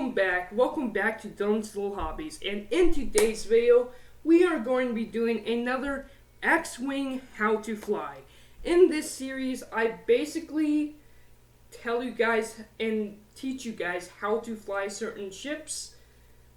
welcome back to Dylan's Little Hobbies, and in today's video, we are going to be doing another X-wing how to fly. In this series, I basically tell you guys and teach you guys how to fly certain ships.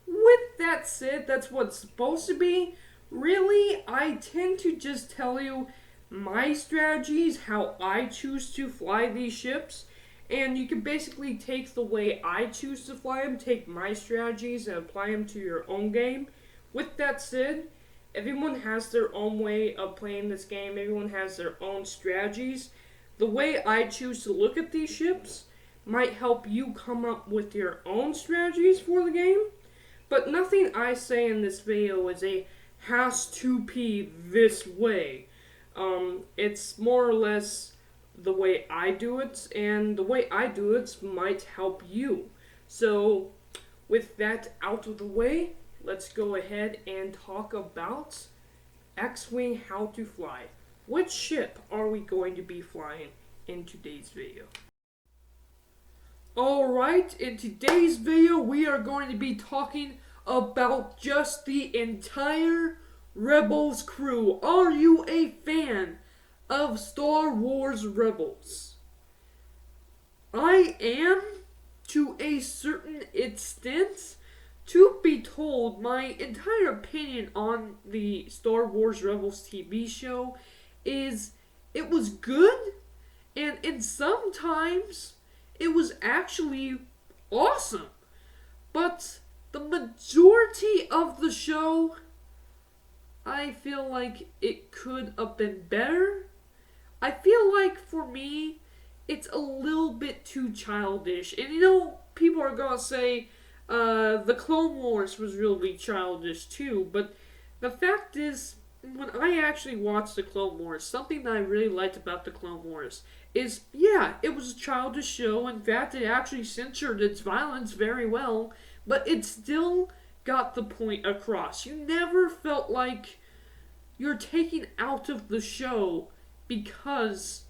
With that said, that's what it's supposed to be. Really, I tend to just tell you my strategies, how I choose to fly these ships. And you can basically take the way I choose to fly them, take my strategies, and apply them to your own game. With that said, everyone has their own way of playing this game. Everyone has their own strategies. The way I choose to look at these ships might help you come up with your own strategies for the game. But nothing I say in this video is a has to be this way. It's more or less the way I do it, and the way I do it might help you. So, with that out of the way, let's go ahead and talk about X-wing how to fly. Which ship are we going to be flying in today's video? Alright, in today's video we are going to be talking about just the entire Rebels crew. Are you a fan of Star Wars Rebels? I am, to a certain extent. To be told, my entire opinion on the Star Wars Rebels TV show is it was good, and sometimes it was actually awesome. But the majority of the show, I feel like it could have been better. I feel like, for me, it's a little bit too childish. And people are going to say the Clone Wars was really childish too. But the fact is, when I actually watched the Clone Wars, something that I really liked about the Clone Wars is, yeah, it was a childish show. In fact, it actually censored its violence very well. But it still got the point across. You never felt like you're taken out of the show because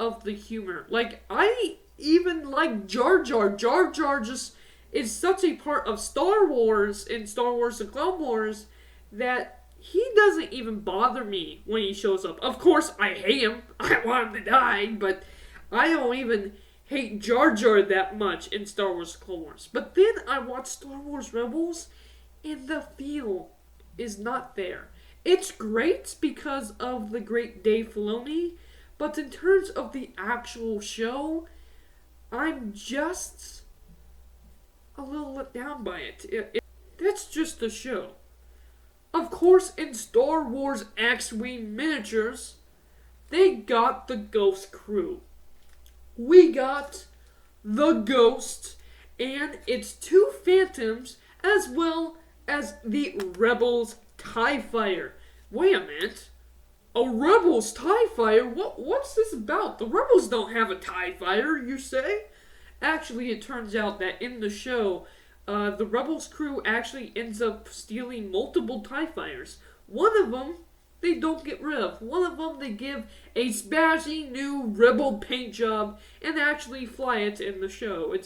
of the humor. Like, I even like Jar Jar. Jar Jar just is such a part of Star Wars and Star Wars The Clone Wars that he doesn't even bother me when he shows up. Of course, I hate him. I want him to die, but I don't even hate Jar Jar that much in Star Wars The Clone Wars. But then I watch Star Wars Rebels, and the feel is not there. It's great because of the great Dave Filoni, but in terms of the actual show, I'm just a little let down by it. That's just the show. Of course, in Star Wars X-wing miniatures, they got the Ghost crew. We got the Ghost and its two Phantoms, as well as the Rebels TIE Fighter. Wait a minute. A Rebels TIE Fighter? What's this about? The Rebels don't have a TIE Fighter, you say? Actually, it turns out that in the show, the Rebels crew actually ends up stealing multiple TIE Fighters. One of them they don't get rid of. One of them they give a spazzy new Rebel paint job and actually fly it in the show.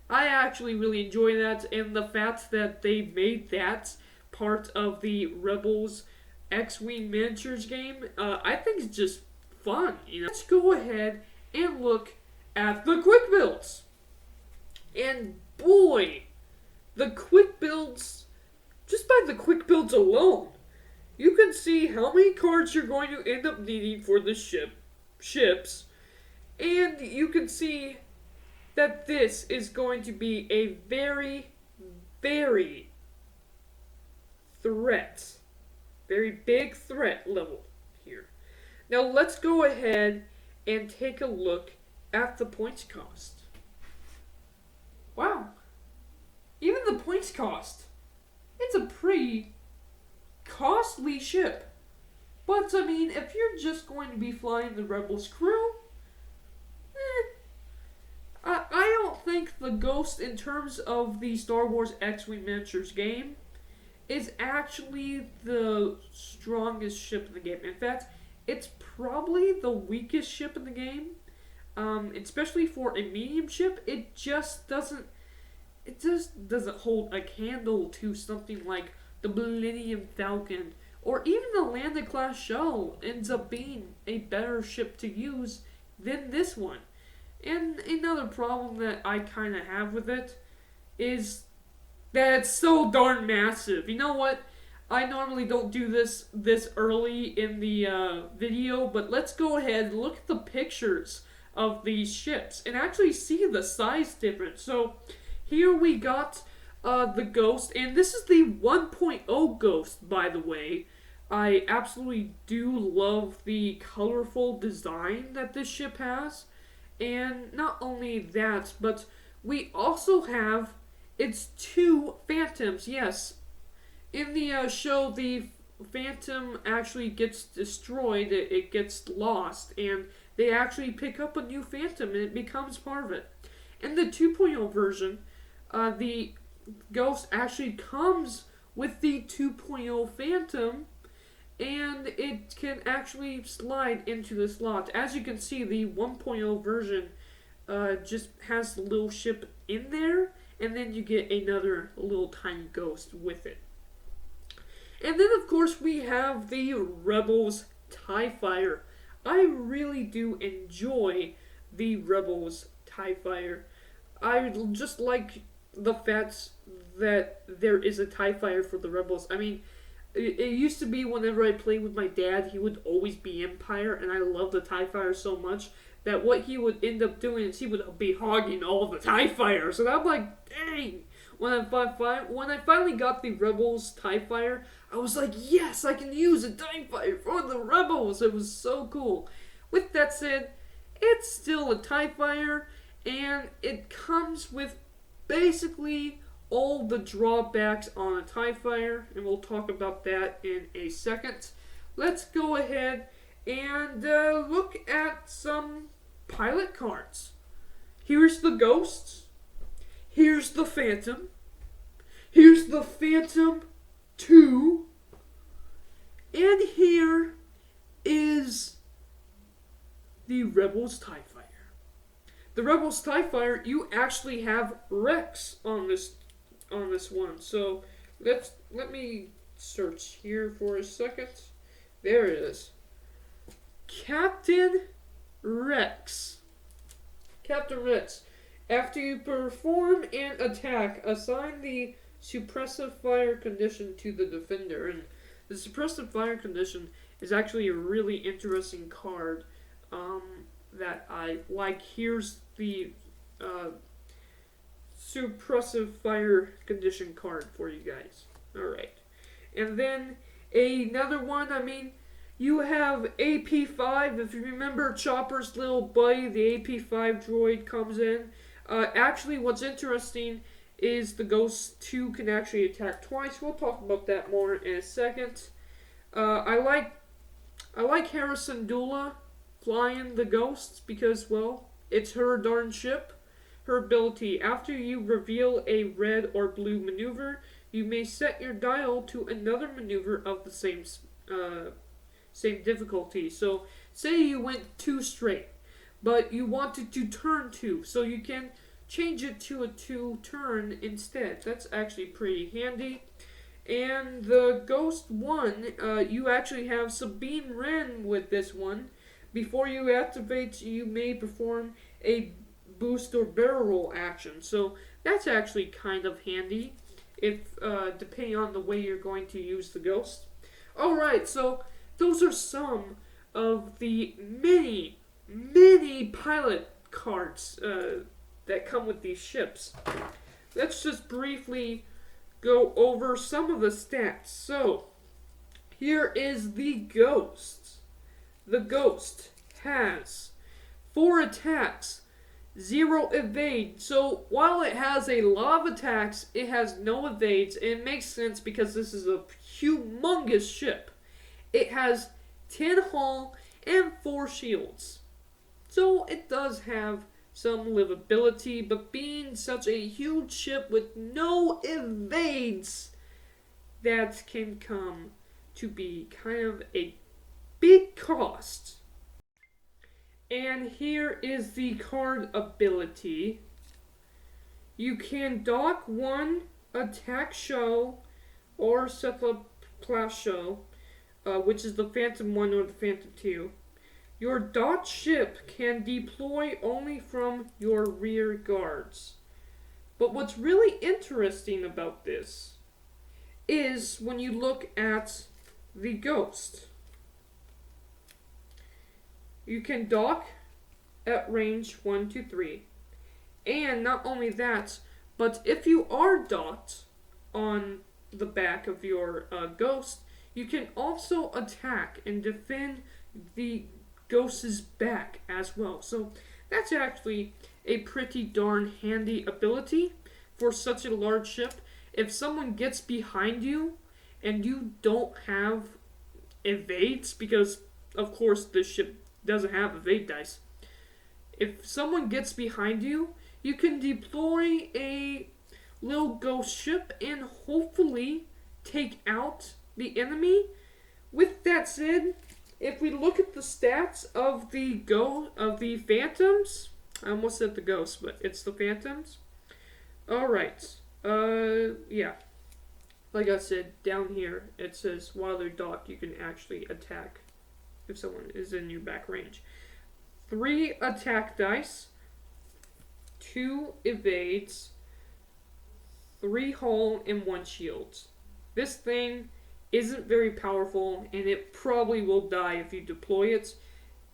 I actually really enjoy that, and the fact that they made that part of the Rebels X-wing miniatures game, I think it's just fun. Let's go ahead and look at the quick builds. And boy, the quick builds, just by the quick builds alone, you can see how many cards you're going to end up needing for the ships, and you can see that this is going to be a very, very very big threat level here. Now let's go ahead and take a look at the points cost. Wow, even the points cost, it's a pretty costly ship. But I mean, if you're just going to be flying the Rebels crew, I don't think the Ghost, in terms of the Star Wars X-wing miniatures game, is actually the strongest ship in the game. In fact, it's probably the weakest ship in the game. Especially for a medium ship, it just doesn't it just doesn't hold a candle to something like the Millennium Falcon, or even the Landed class shuttle ends up being a better ship to use than this one. And another problem that I kind of have with it is that it's so darn massive. You know what? I normally don't do this early in the video, but let's go ahead and look at the pictures of these ships and actually see the size difference. So here we got the Ghost, and this is the 1.0 Ghost, by the way. I absolutely do love the colorful design that this ship has. And not only that, but we also have its two Phantoms. Yes, in the show, the Phantom actually gets destroyed, it gets lost, and they actually pick up a new Phantom and it becomes part of it. In the 2.0 version, the Ghost actually comes with the 2.0 Phantom, and it can actually slide into the slot. As you can see, the 1.0 version just has the little ship in there, and then you get another little tiny Ghost with it. And then, of course, we have the Rebels TIE Fighter. I really do enjoy the Rebels TIE Fighter. I just like the fact that there is a TIE Fighter for the Rebels. I mean, it used to be whenever I played with my dad, he would always be Empire, and I love the TIE Fighter so much that what he would end up doing is he would be hogging all the TIE Fighters. And I'm like, dang! When I finally got the Rebels TIE Fighter, I was like, yes, I can use a TIE Fighter for the Rebels. It was so cool. With that said, it's still a TIE Fighter, and it comes with basically all the drawbacks on a TIE Fighter, and we'll talk about that in a second. Let's go ahead and look at some pilot cards. Here's the Ghost. Here's the Phantom. Here's the Phantom 2. And here is the Rebels TIE Fighter. The Rebels TIE Fighter, you actually have Rex on this one. So let me search here for a second. There it is. Captain Rex. Captain Rex. After you perform an attack, assign the suppressive fire condition to the defender. And the suppressive fire condition is actually a really interesting card that I like. Here's the suppressive fire condition card for you guys. Alright. And then another one, you have AP5. If you remember Chopper's little buddy, the AP5 droid comes in. Actually, what's interesting is the Ghost 2 can actually attack twice. We'll talk about that more in a second. I like Hera Syndulla flying the Ghosts because, well, it's her darn ship. Her ability: after you reveal a red or blue maneuver, you may set your dial to another maneuver of the same difficulty. So, say you went 2 straight, but you wanted to turn 2, so you can change it to a 2 turn instead. That's actually pretty handy. And the Ghost 1, you actually have Sabine Wren with this one. Before you activate, you may perform a boost or barrel roll action. So that's actually kind of handy, if depending on the way you're going to use the Ghost. Alright, so those are some of the many pilot cards that come with these ships. Let's just briefly go over some of the stats. So, here is the Ghost. The Ghost has 4 attacks, 0 evade. So, while it has a lot of attacks, it has no evades. And it makes sense because this is a humongous ship. It has 10 hull and 4 shields. So, it does have some livability, but being such a huge ship with no evades, that can come to be kind of a big cost. And here is the card ability. You can dock one attack show or cephaloplas show, which is the Phantom 1 or the Phantom 2. Your dot ship can deploy only from your rear guards. But what's really interesting about this is when you look at the Ghost. You can dock at range 1 to 3. And not only that, but if you are docked on the back of your Ghost, you can also attack and defend the Ghost's back as well. So that's actually a pretty darn handy ability for such a large ship. If someone gets behind you and you don't have evades, because of course this ship doesn't have evade dice. If someone gets behind you, you can deploy a little ghost ship and hopefully take out the enemy. With that said, if we look at the stats of the Phantoms, I almost said the Ghosts, but it's the Phantoms. Alright, yeah. Like I said, down here it says while they're docked, you can actually attack if someone is in your back range. 3 attack dice, 2 evades, 3 hull, and 1 shield. This thing isn't very powerful, and it probably will die if you deploy it.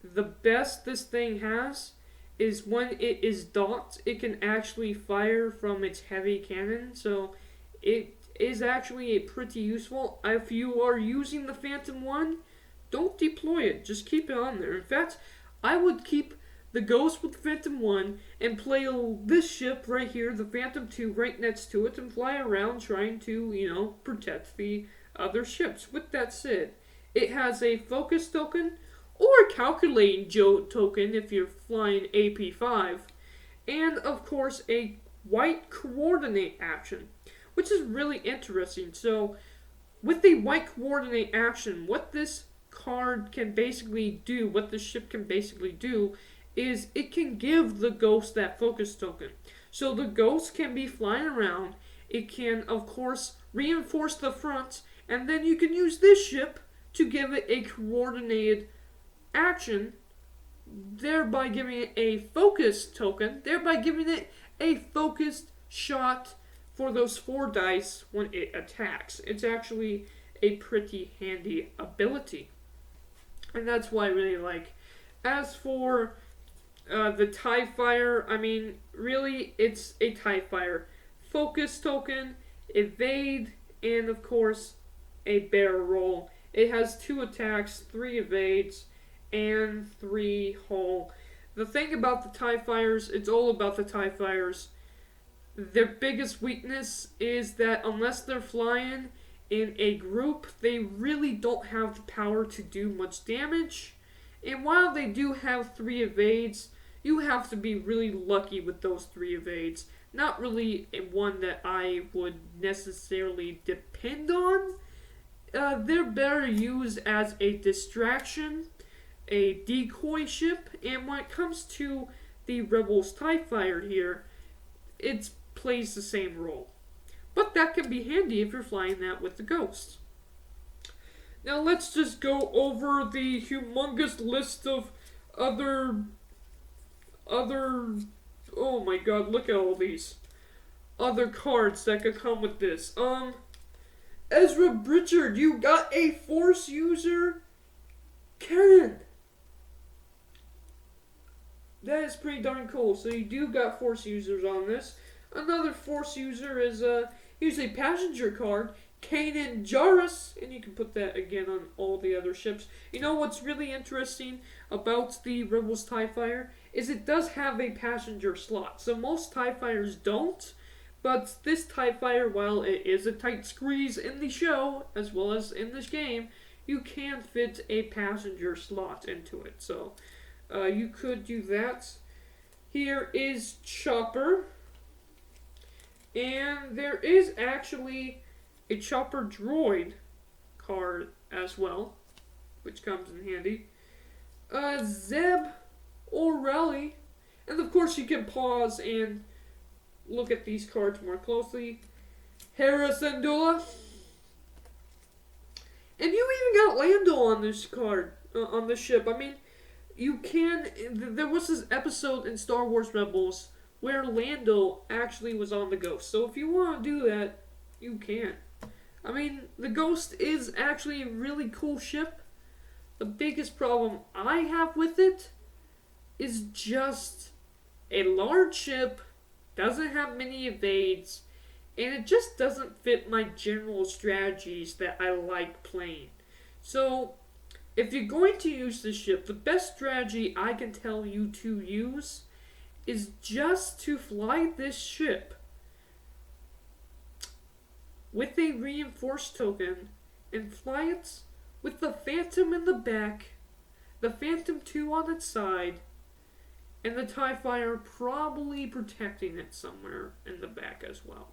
The best this thing has is when it is docked, it can actually fire from its heavy cannon, so it is actually a pretty useful. If you are using the Phantom 1, don't deploy it, just keep it on there. In fact, I would keep the Ghost with the Phantom 1 and play this ship right here, the Phantom 2, right next to it and fly around trying to, protect the other ships. With that said, it has a focus token or a calculating token if you're flying AP5, and of course a white coordinate action, which is really interesting. So with the white coordinate action, what this card can basically do, what the ship can basically do, is it can give the Ghost that focus token. So the Ghost can be flying around, it can of course reinforce the front, and then you can use this ship to give it a coordinated action, thereby giving it a focus token, thereby giving it a focused shot for those 4 dice when it attacks. It's actually a pretty handy ability, and that's what I really like. As for the TIE Fighter, I mean, really, it's a TIE Fighter. Focus token, evade, and of course, a barrel roll. It has 2 attacks, 3 evades, and 3 hull. The thing about the TIE Fighters, it's all about the TIE Fighters. Their biggest weakness is that unless they're flying in a group, they really don't have the power to do much damage. And while they do have 3 evades, you have to be really lucky with those 3 evades. Not really one that I would necessarily depend on. They're better used as a distraction, a decoy ship, and when it comes to the Rebels TIE Fighter here, it plays the same role. But that can be handy if you're flying that with the Ghost. Now let's just go over the humongous list of other oh my god, look at all these other cards that could come with this. Ezra Bridger, you got a Force user cannon. That is pretty darn cool. So you do got Force users on this. Another Force user is here's a passenger card, Kanan Jarrus, and you can put that again on all the other ships. You know what's really interesting about the Rebels TIE Fighter is it does have a passenger slot. So most TIE Fighters don't, but this TIE Fighter, while it is a tight squeeze in the show as well as in this game, you can fit a passenger slot into it. So you could do that. Here is Chopper, and there is actually a Chopper droid card as well, which comes in handy. Zeb O'Reilly, and of course you can pause and look at these cards more closely. Hera Syndulla. And you even got Lando on this card, on this ship. I mean, you can. There was this episode in Star Wars Rebels where Lando actually was on the Ghost. So if you want to do that, you can. I mean, the Ghost is actually a really cool ship. The biggest problem I have with it is just a large ship, doesn't have many evades, and it just doesn't fit my general strategies that I like playing. So, if you're going to use this ship, the best strategy I can tell you to use is just to fly this ship with a reinforced token and fly it with the Phantom in the back, the Phantom 2 on its side, and the TIE Fighter probably protecting it somewhere in the back as well.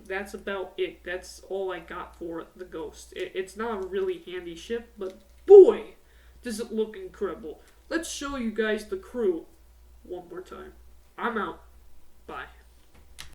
That's about it. That's all I got for the Ghost. It's not a really handy ship, but boy, does it look incredible. Let's show you guys the crew one more time. I'm out. Bye.